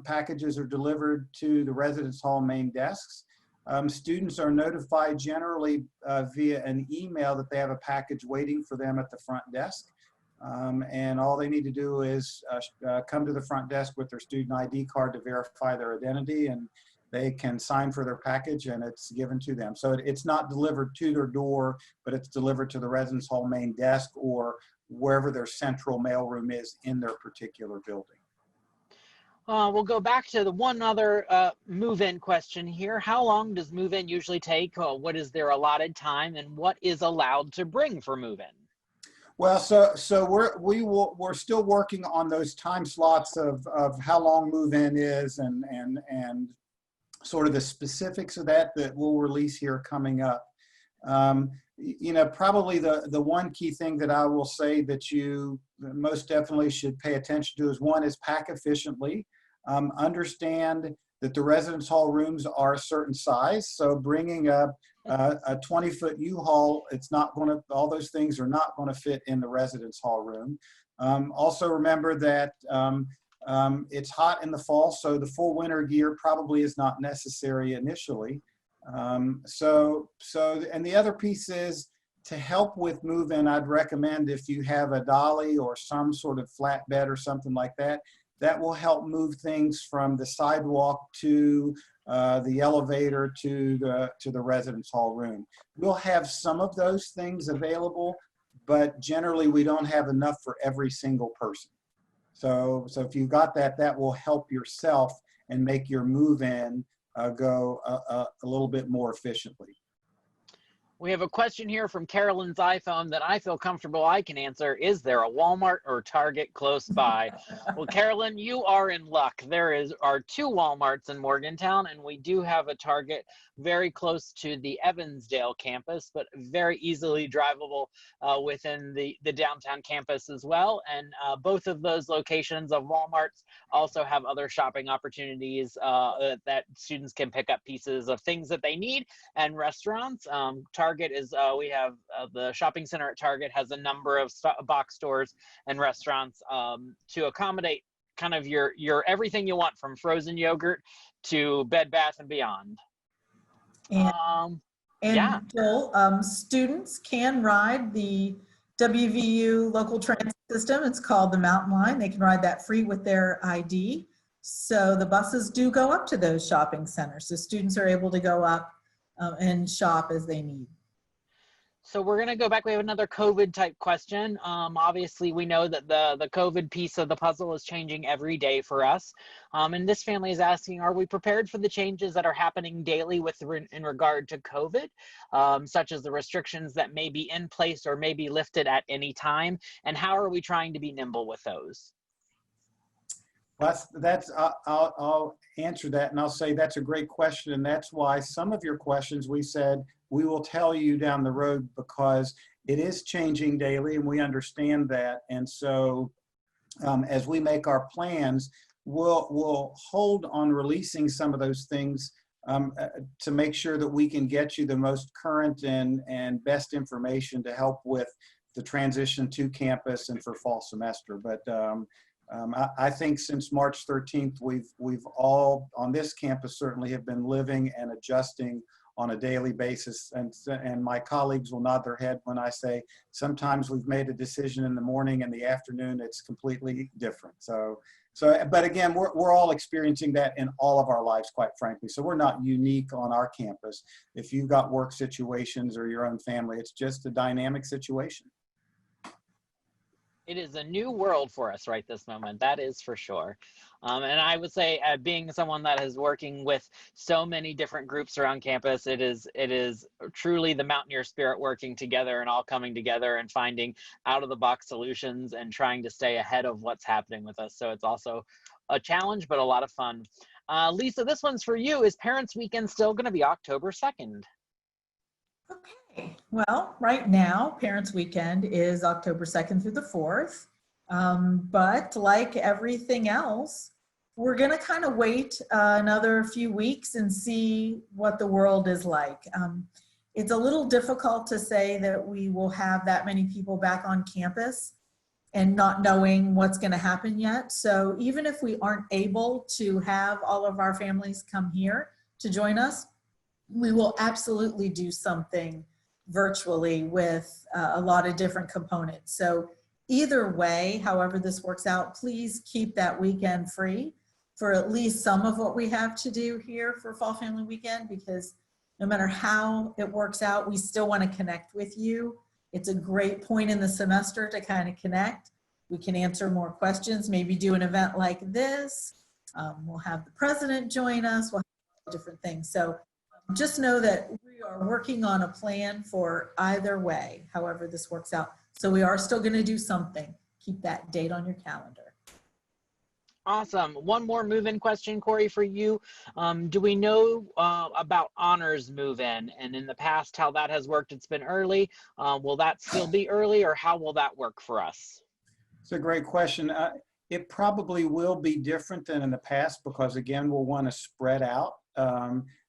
packages are delivered to the residence hall main desks. Students are notified generally via an email that they have a package waiting for them at the front desk. And all they need to do is come to the front desk with their student ID card to verify their identity, and they can sign for their package and it's given to them. So it's not delivered to their door, but it's delivered to the residence hall main desk or wherever their central mailroom is in their particular building. We'll go back to the one other move-in question here. How long does move-in usually take? What is their allotted time, and what is allowed to bring for move-in? Well, so we're still working on those time slots of how long move-in is and sort of the specifics of that we'll release here coming up. You know, probably the one key thing that I will say that you most definitely should pay attention to is, one, is pack efficiently. Understand that the residence hall rooms are a certain size, so bringing a 20-foot U-Haul, it's not going to, all those things are not going to fit in the residence hall room. Also remember that it's hot in the fall, so the full winter gear probably is not necessary initially. And the other piece is, to help with move-in, I'd recommend if you have a dolly or some sort of flatbed or something like that, that will help move things from the sidewalk to the elevator to the residence hall room. We'll have some of those things available, but generally we don't have enough for every single person. So if you got that, that will help yourself and make your move-in go a little bit more efficiently. We have a question here from Carolyn's iPhone that I feel comfortable I can answer. Is there a Walmart or Target close by? Well, Carolyn, you are in luck. There are 2 Walmarts in Morgantown, and we do have a Target very close to the Evansdale campus, but very easily drivable within the downtown campus as well. And both of those locations of Walmarts also have other shopping opportunities that students can pick up pieces of things that they need, and restaurants. Target is, we have the shopping center at Target has a number of box stores and restaurants to accommodate kind of your everything you want, from frozen yogurt to Bed Bath and Beyond. And yeah. Joel, students can ride the WVU local transit system. It's called the Mountain Line. They can ride that free with their ID. So the buses do go up to those shopping centers. So students are able to go up and shop as they need. So we're going to go back. We have another COVID type question. Obviously, we know that the COVID piece of the puzzle is changing every day for us. And this family is asking, are we prepared for the changes that are happening daily in regard to COVID, such as the restrictions that may be in place or may be lifted at any time? And how are we trying to be nimble with those? Well, I'll answer that, and I'll say that's a great question, and that's why some of your questions we said we will tell you down the road, because it is changing daily and we understand that. And so as we make our plans, we'll hold on releasing some of those things to make sure that we can get you the most current and best information to help with the transition to campus and for fall semester. But I think since March 13th, we've all on this campus certainly have been living and adjusting on a daily basis. And my colleagues will nod their head when I say, sometimes we've made a decision in the morning, and the afternoon it's completely different. But again, we're all experiencing that in all of our lives, quite frankly. So we're not unique on our campus. If you've got work situations or your own family, it's just a dynamic situation. It is a new world for us right this moment, that is for sure. And I would say, being someone that is working with so many different groups around campus, it is truly the Mountaineer spirit working together and all coming together and finding out of the box solutions and trying to stay ahead of what's happening with us. So it's also a challenge, but a lot of fun. Lisa, this one's for you. Is Parents Weekend still going to be October 2nd? Okay, well, right now, Parents Weekend is October 2nd through the 4th. But like everything else, we're going to kind of wait another few weeks and see what the world is like. It's a little difficult to say that we will have that many people back on campus and not knowing what's going to happen yet. So even if we aren't able to have all of our families come here to join us, we will absolutely do something virtually with a lot of different components. So either way, however this works out, please keep that weekend free for at least some of what we have to do here for Fall Family Weekend, because no matter how it works out, we still want to connect with you. It's a great point in the semester to kind of connect. We can answer more questions, maybe do an event like this. We'll have the president join us. We'll have different things. So just know that we are working on a plan for either way, however this works out. So we are still going to do something. Keep that date on your calendar. Awesome. One more move-in question, Corey, for you. Do we know about honors move-in? And in the past, how that has worked? It's been early. Will that still be early, or how will that work for us? It's a great question. It probably will be different than in the past because, again, we'll want to spread out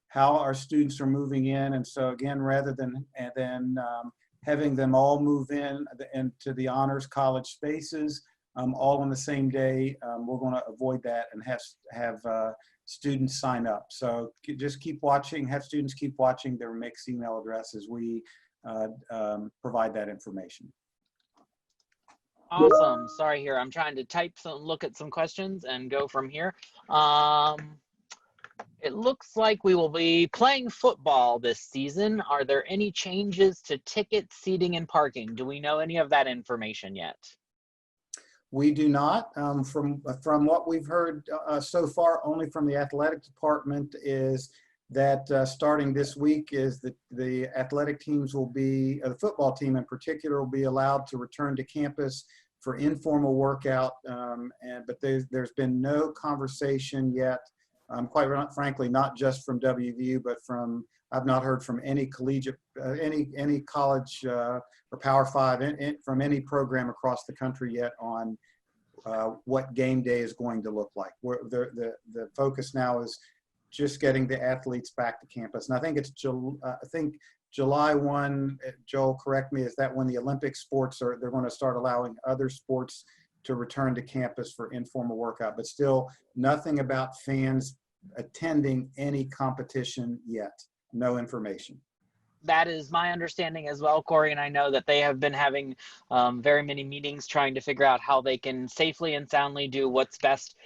how our students are moving in. And so, again, rather than having them all move into the honors college spaces all on the same day, we're going to avoid that and have students sign up. So just keep watching, have students keep watching their mixed email address as we provide that information. Awesome. Sorry here. I'm trying to look at some questions and go from here. It looks like we will be playing football this season. Are there any changes to tickets, seating, and parking? Do we know any of that information yet? We do not. From what we've heard so far, only from the athletic department, is that starting this week is that the athletic teams will be, the football team in particular, will be allowed to return to campus for informal workout. But there's been no conversation yet. Quite frankly, not just from WVU, but I've not heard from any collegiate, any college or Power 5, from any program across the country yet on what game day is going to look like. The focus now is just getting the athletes back to campus. And I think it's July 1, Joel, correct me, is that when the Olympic sports they're going to start allowing other sports to return to campus for informal workout, but still nothing about fans attending any competition yet. No information. That is my understanding as well, Corey, and I know that they have been having very many meetings trying to figure out how they can safely and soundly do what's best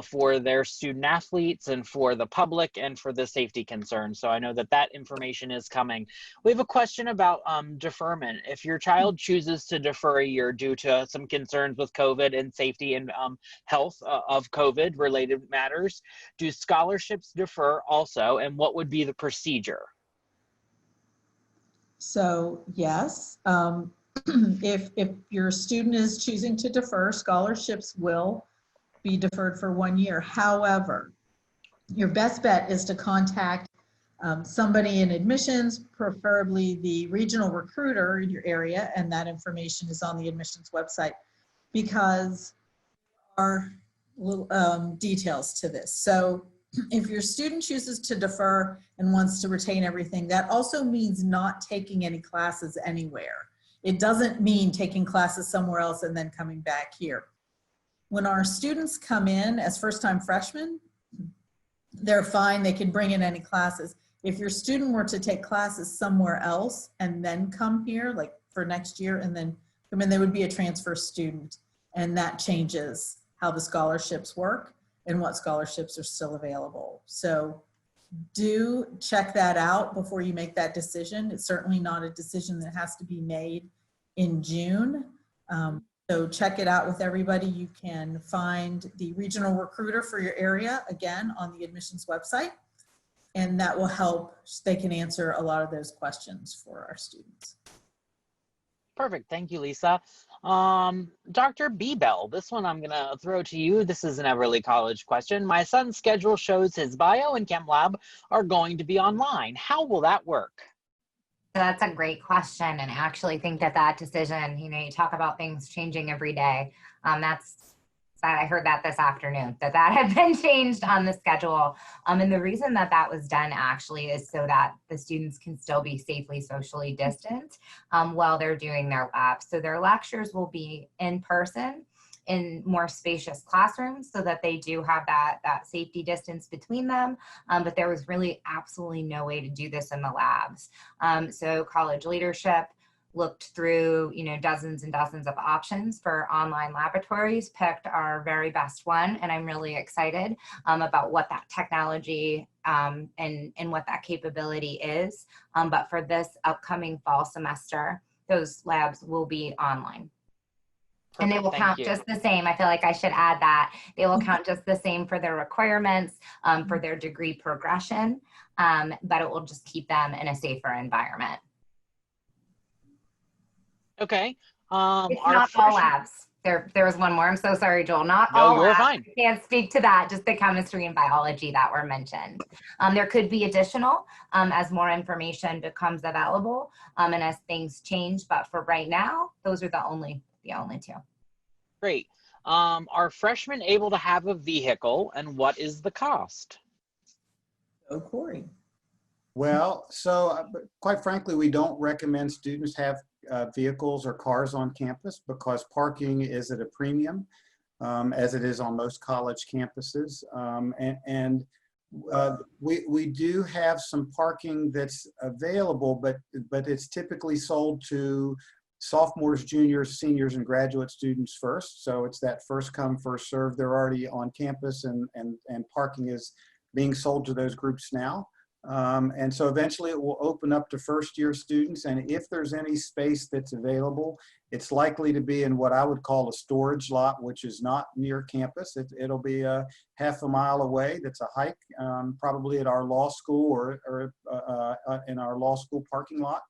for their student athletes and for the public and for the safety concerns. So I know that information is coming. We have a question about deferment. If your child chooses to defer a year due to some concerns with COVID and safety and health of COVID related matters, do scholarships defer also, and what would be the procedure? So yes, if your student is choosing to defer, scholarships will be deferred for 1 year. However, your best bet is to contact somebody in admissions, preferably the regional recruiter in your area, and that information is on the admissions website, because there are little details to this. So If your student chooses to defer and wants to retain everything, that also means not taking any classes anywhere. It doesn't mean taking classes somewhere else and then coming back here. When our students come in as first-time freshmen, they're fine, they can bring in any classes. If your student were to take classes somewhere else and then come here, like for next year and then come in, they would be a transfer student, and that changes how the scholarships work and what scholarships are still available. So do check that out before you make that decision. It's certainly not a decision that has to be made in June. So check it out with everybody. You can find the regional recruiter for your area, again, on the admissions website, and that will help. They can answer a lot of those questions for our students. Perfect. Thank you, Lisa. Dr. Bell, this one I'm going to throw to you. This is an Everly College question. My son's schedule shows his bio and chem lab are going to be online. How will that work? So that's a great question. And I actually think that decision, you talk about things changing every day. I heard that this afternoon, that had been changed on the schedule. And the reason that was done actually is so that the students can still be safely socially distant while they're doing their labs. So their lectures will be in person in more spacious classrooms so that they do have that safety distance between them. But there was really absolutely no way to do this in the labs. So college leadership looked through, dozens and dozens of options for online laboratories, picked our very best one. And I'm really excited about what that technology and what that capability is. But for this upcoming fall semester, those labs will be online. And they will count just the same. I feel like I should add that. They will count just the same for their requirements, for their degree progression, but it will just keep them in a safer environment. Okay. It's not all labs. There was one more. I'm so sorry, Joel. Not no, all you're labs. Fine. I can't speak to that, just the chemistry and biology that were mentioned. There could be additional as more information becomes available and as things change. But for right now, those are the only two. Great. Are freshmen able to have a vehicle, and what is the cost? Oh, Corey. Well, so quite frankly, we don't recommend students have vehicles or cars on campus because parking is at a premium, as it is on most college campuses. We do have some parking that's available, but it's typically sold to sophomores, juniors, seniors, and graduate students first. So it's that first come, first serve. They're already on campus, and parking is being sold to those groups now. And so eventually it will open up to first year students. And if there's any space that's available, it's likely to be in what I would call a storage lot, which is not near campus. It'll be a half a mile away. That's a hike, probably at our law school or in our law school parking lot.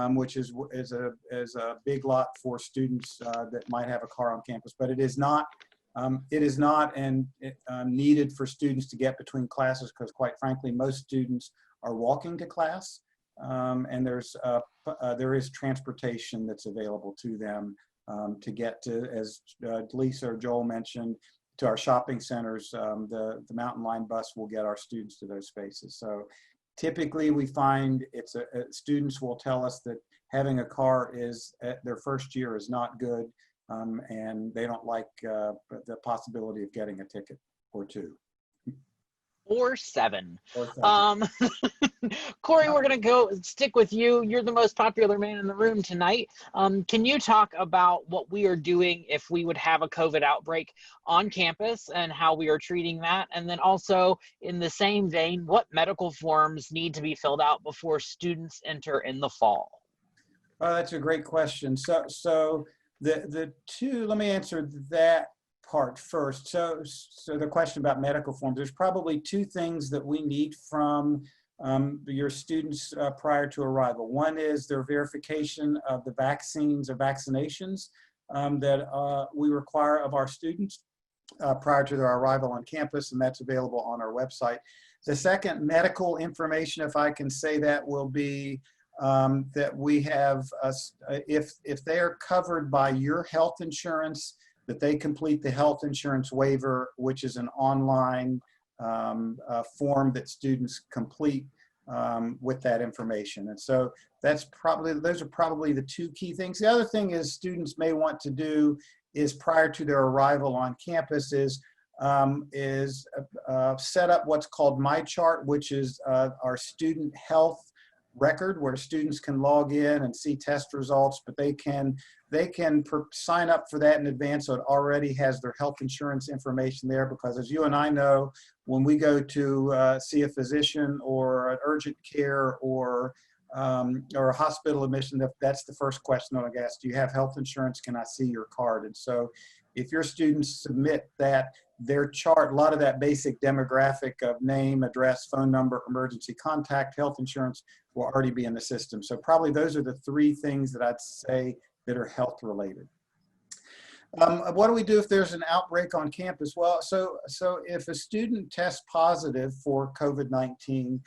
Which is a big lot for students that might have a car on campus, but it is not needed for students to get between classes because, quite frankly, most students are walking to class, and there is transportation that's available to them to get to, as Lisa or Joel mentioned, to our shopping centers. The Mountain Line bus will get our students to those spaces. So typically we find students will tell us that having a car their first year is not good, and they don't like the possibility of getting a ticket or two. Or seven. Corey, we're going to stick with you. You're the most popular man in the room tonight. Can you talk about what we are doing if we would have a COVID outbreak on campus and how we are treating that? And then also, in the same vein, what medical forms need to be filled out before students enter in the fall? Oh, that's a great question. So the two, let me answer that part first. So the question about medical forms, there's probably two things that we need from your students prior to arrival. One is their verification of the vaccines or vaccinations that we require of our students prior to their arrival on campus, and that's available on our website. The second medical information, if I can say that, will be that we have, if they are covered by your health insurance, that they complete the health insurance waiver, which is an online form that students complete with that information. And so those are probably the two key things. The other thing is students may want to do is prior to their arrival on campus is set up what's called My Chart, which is our student health record where students can log in and see test results, but they can sign up for that in advance, so it already has their health insurance information there, because as you and I know, when we go to see a physician or an urgent care or a hospital admission, that's the first question I ask: do you have health insurance? Can I see your card? And so if your students submit their chart, a lot of that basic demographic of name, address, phone number, emergency contact, health insurance will already be in the system. So probably those are the three things that I'd say that are health related. What do we do if there's an outbreak on campus? Well, so if a student tests positive for COVID-19,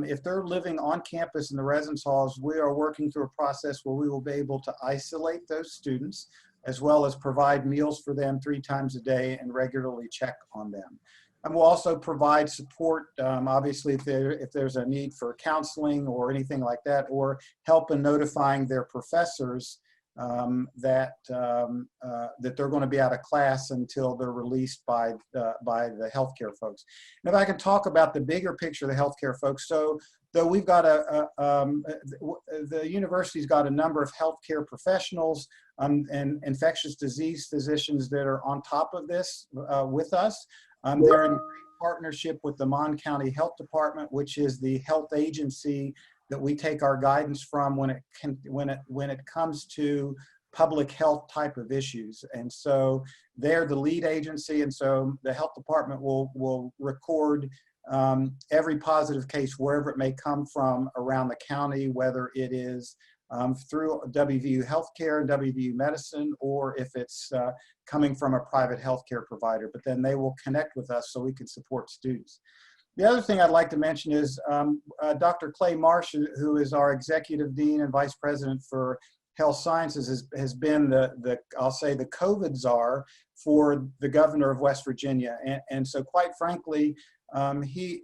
if they're living on campus in the residence halls, we are working through a process where we will be able to isolate those students, as well as provide meals for them 3 times a day and regularly check on them. And we'll also provide support, obviously, if there's a need for counseling or anything like that, or help in notifying their professors that they're going to be out of class until they're released by the healthcare folks. And if I can talk about the bigger picture of the healthcare folks, so though we've got the university's got a number of healthcare professionals and infectious disease physicians that are on top of this with us. They're in great partnership with the Mon County Health Department, which is the health agency that we take our guidance from when it comes to public health type of issues. And so they're the lead agency, and so the health department will record every positive case wherever it may come from around the county, whether it is through WVU Healthcare and WVU Medicine, or if it's coming from a private healthcare provider. But then they will connect with us so we can support students. The other thing I'd like to mention is Dr. Clay Marsh, who is our Executive Dean and Vice President for Health Sciences, has been I'll say the COVID czar for the governor of West Virginia. And so quite frankly, he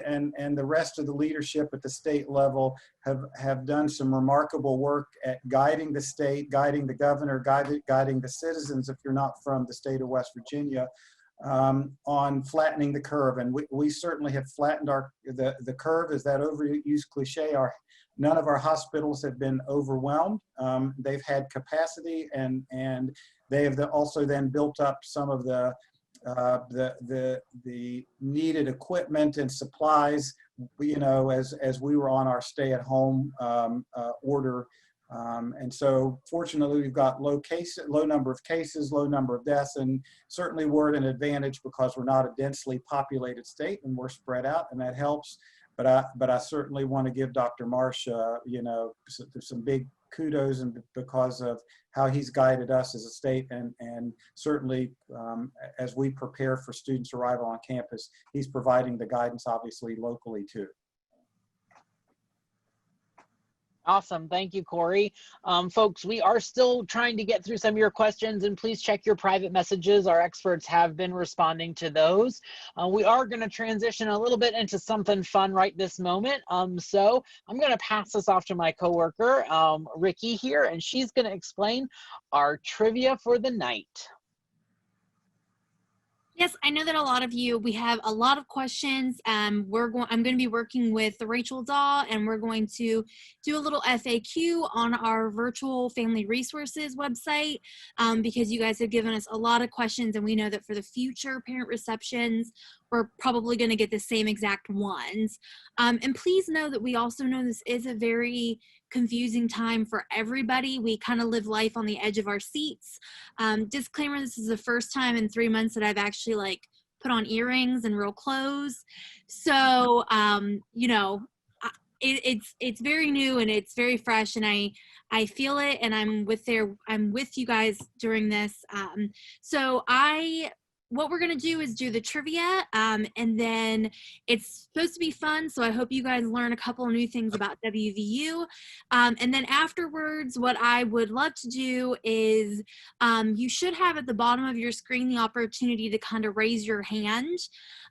and the rest of the leadership at the state level have done some remarkable work at guiding the state, guiding the governor, guiding the citizens, if you're not from the state of West Virginia, on flattening the curve. And we certainly have flattened the curve. Is that overused cliche? None of our hospitals have been overwhelmed. They've had capacity, and they have also then built up some of the needed equipment and supplies, as we were on our stay-at-home order. And so fortunately, we've got low number of cases, low number of deaths, and certainly we're at an advantage because we're not a densely populated state and we're spread out, and that helps. But I certainly want to give Dr. Marsh, some big kudos, and because of how he's guided us as a state, and certainly as we prepare for students' arrival on campus, he's providing the guidance obviously locally too. Awesome. Thank you, Corey. Folks, we are still trying to get through some of your questions, and please check your private messages. Our experts have been responding to those. We are going to transition a little bit into something fun right this moment. So I'm going to pass this off to my coworker, Ricky here, and she's going to explain our trivia for the night. Yes, I know that a lot of you, we have a lot of questions. I'm going to be working with Rachel Daw, and we're going to do a little FAQ on our virtual family resources website, because you guys have given us a lot of questions, and we know that for the future parent receptions, we're probably going to get the same exact ones. And please know that we also know this is a very confusing time for everybody. We kind of live life on the edge of our seats. Disclaimer, this is the first time in 3 months that I've actually put on earrings and real clothes. So, it's very new and it's very fresh, and I feel it, and I'm with you guys during this. So I what we're going to do is do the trivia, and then it's supposed to be fun, so I hope you guys learn a couple of new things about WVU. And then afterwards, what I would love to do is you should have at the bottom of your screen the opportunity to kind of raise your hand.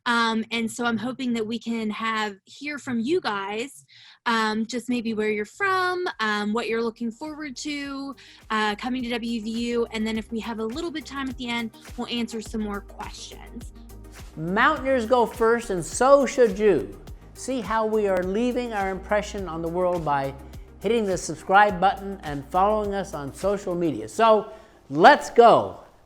And so I'm hoping that we can hear from you guys, just maybe where you're from, what you're looking forward to coming to WVU, and then if we have a little bit of time at the end, we'll answer some more questions. Mountaineers go first, and so should you. See how we are leaving our impression on the world by hitting the subscribe button and following us on social media. So let's go.